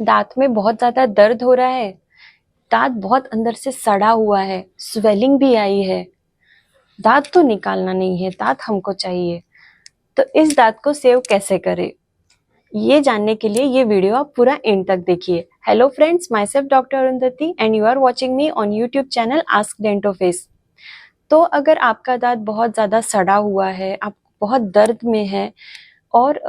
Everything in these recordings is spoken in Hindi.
दांत में बहुत ज्यादा दर्द हो रहा है, दांत बहुत अंदर से सड़ा हुआ है, स्वेलिंग भी आई है, दांत तो निकालना नहीं है, दांत हमको चाहिए। तो इस दांत को सेव कैसे करें, ये जानने के लिए ये वीडियो आप पूरा एंड तक देखिए। Hello friends, myself doctor Arundhati and you are watching me on YouTube channel ask Dento Face. तो अगर आपका दांत बहुत ज्यादा सड़ा हुआ है, आप बहुत दर्द में है और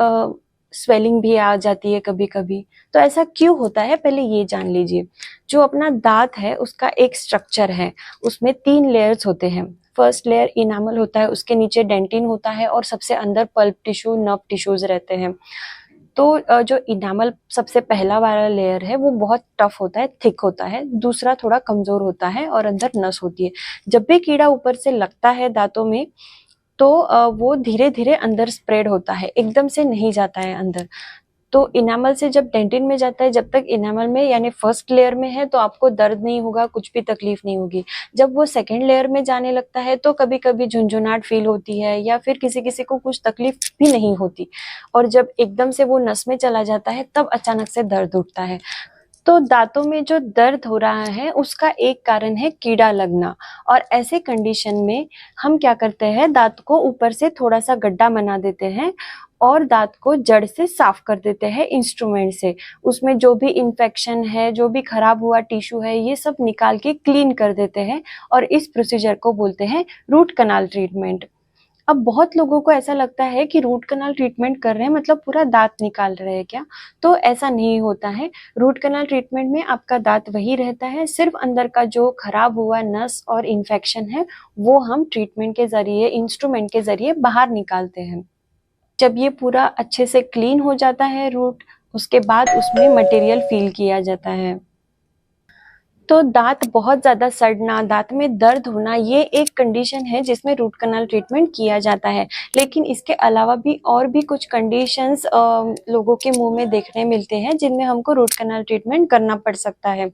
स्वेलिंग भी आ जाती है कभी कभी, तो ऐसा क्यों होता है पहले ये जान लीजिए। जो अपना दांत है उसका एक स्ट्रक्चर है, उसमें 3 लेयर्स होते हैं। फर्स्ट लेयर इनामल होता है, उसके नीचे डेंटिन होता है और सबसे अंदर पल्प टिश्यू, नर्व टिश्यूज रहते हैं। तो जो इनामल सबसे पहला वाला लेयर है वो बहुत टफ होता है, थिक होता है। दूसरा थोड़ा कमजोर होता है और अंदर नस होती है। जब भी कीड़ा ऊपर से लगता है दांतों में तो वो धीरे धीरे अंदर स्प्रेड होता है, एकदम से नहीं जाता है अंदर। तो इनामल से जब डेंटिन में जाता है, जब तक इनामल में यानी फर्स्ट लेयर में है तो आपको दर्द नहीं होगा, कुछ भी तकलीफ नहीं होगी। जब वो सेकंड लेयर में जाने लगता है तो कभी कभी झुंझुनाहट फील होती है या फिर किसी किसी को कुछ तकलीफ भी नहीं होती। और जब एकदम से वो नस में चला जाता है तब अचानक से दर्द उठता है। तो दांतों में जो दर्द हो रहा है उसका एक कारण है कीड़ा लगना। और ऐसे कंडीशन में हम क्या करते हैं, दांत को ऊपर से थोड़ा सा गड्ढा बना देते हैं और दांत को जड़ से साफ कर देते हैं इंस्ट्रूमेंट से। उसमें जो भी इंफेक्शन है, जो भी खराब हुआ टिश्यू है, ये सब निकाल के क्लीन कर देते हैं। और इस प्रोसीजर को बोलते हैं रूट कनाल ट्रीटमेंट। अब बहुत लोगों को ऐसा लगता है कि रूट कनाल ट्रीटमेंट कर रहे हैं मतलब पूरा दांत निकाल रहे हैं क्या, तो ऐसा नहीं होता है। रूट कनाल ट्रीटमेंट में आपका दांत वही रहता है, सिर्फ अंदर का जो खराब हुआ नस और इन्फेक्शन है वो हम ट्रीटमेंट के जरिए, इंस्ट्रूमेंट के जरिए बाहर निकालते हैं। जब ये पूरा अच्छे से क्लीन हो जाता है रूट, उसके बाद उसमें मटेरियल फिल किया जाता है। तो दांत बहुत ज्यादा सड़ना, दांत में दर्द होना, ये एक कंडीशन है जिसमें रूट कनाल ट्रीटमेंट किया जाता है। लेकिन इसके अलावा भी और भी कुछ कंडीशंस लोगों के मुंह में देखने मिलते हैं जिनमें हमको रूट कनाल ट्रीटमेंट करना पड़ सकता है।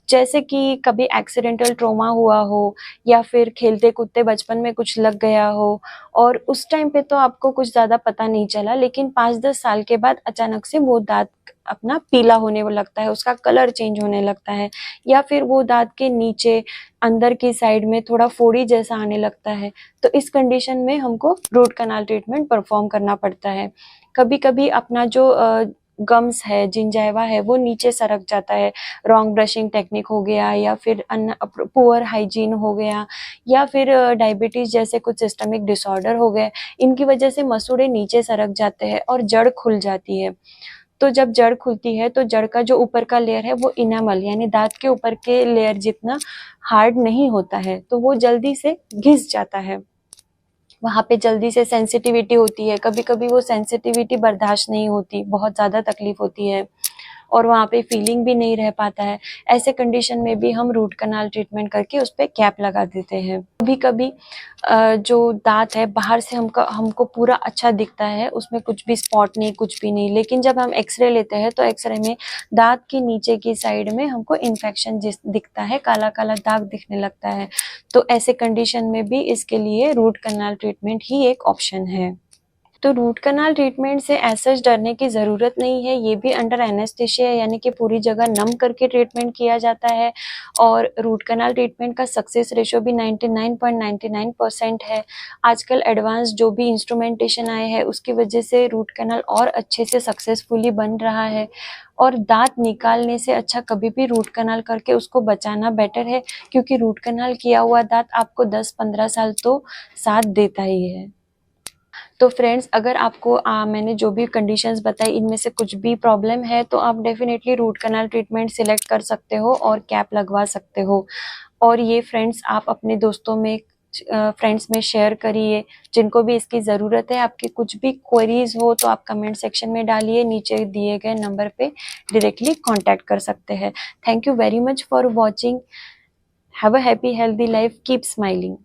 जैसे कि कभी एक्सीडेंटल ट्रॉमा हुआ हो या फिर खेलते कूदते बचपन में कुछ लग गया हो और उस टाइम पे तो आपको कुछ ज्यादा पता नहीं चला, लेकिन 5-10 साल के बाद अचानक से वो दांत अपना पीला होने लगता है, उसका कलर चेंज होने लगता है। या फिर वो दांत के नीचे अंदर की साइड में थोड़ा फोड़ी जैसा आने लगता है। तो इस कंडीशन में हमको रूट कनाल ट्रीटमेंट परफॉर्म करना पड़ता है। कभी कभी अपना जो गम्स है, जिंजाइवा है, वो नीचे सरक जाता है। रॉन्ग ब्रशिंग टेक्निक हो गया या फिर पुअर हाइजीन हो गया या फिर डायबिटीज जैसे कुछ सिस्टमिक डिसऑर्डर हो गए, इनकी वजह से मसूड़े नीचे सरक जाते हैं और जड़ खुल जाती है। तो जब जड़ खुलती है तो जड़ का जो ऊपर का लेयर है वो इनामल यानी दांत के ऊपर के लेयर जितना हार्ड नहीं होता है, तो वो जल्दी से घिस जाता है। वहां पे जल्दी से सेंसिटिविटी होती है, कभी कभी वो सेंसिटिविटी बर्दाश्त नहीं होती, बहुत ज्यादा तकलीफ होती है और वहाँ पे फीलिंग भी नहीं रह पाता है। ऐसे कंडीशन में भी हम रूट कनाल ट्रीटमेंट करके उस पर कैप लगा देते हैं। कभी कभी जो दांत है बाहर से हमको पूरा अच्छा दिखता है, उसमें कुछ भी स्पॉट नहीं, कुछ भी नहीं, लेकिन जब हम एक्सरे लेते हैं तो एक्सरे में दांत के नीचे की साइड में हमको इन्फेक्शन दिखता है, काला काला दाग दिखने लगता है। तो ऐसे कंडीशन में भी इसके लिए रूट कनाल ट्रीटमेंट ही एक ऑप्शन है। तो रूट कनाल ट्रीटमेंट से ऐसा डरने की ज़रूरत नहीं है, ये भी अंडर एनेस्थीसिया यानी कि पूरी जगह नम करके ट्रीटमेंट किया जाता है। और रूट कनाल ट्रीटमेंट का सक्सेस रेशियो भी 99.99% है। आजकल एडवांस जो भी इंस्ट्रूमेंटेशन आए हैं उसकी वजह से रूट कनाल और अच्छे से सक्सेसफुली बन रहा है। और दांत निकालने से अच्छा कभी भी रूट कनाल करके उसको बचाना बेटर है, क्योंकि रूट कनाल किया हुआ दांत आपको 10-15 साल तो साथ देता ही है। तो फ्रेंड्स, अगर आपको मैंने जो भी कंडीशंस बताई इनमें से कुछ भी प्रॉब्लम है तो आप definitely root canal treatment select कर सकते हो और कैप लगवा सकते हो। और ये फ्रेंड्स आप अपने दोस्तों में, फ्रेंड्स में शेयर करिए जिनको भी इसकी ज़रूरत है। आपकी कुछ भी क्वेरीज हो तो आप कमेंट सेक्शन में डालिए, नीचे दिए गए नंबर पे डायरेक्टली कांटेक्ट कर सकते हैं। Thank you very much for watching. Have a happy healthy life, keep smiling.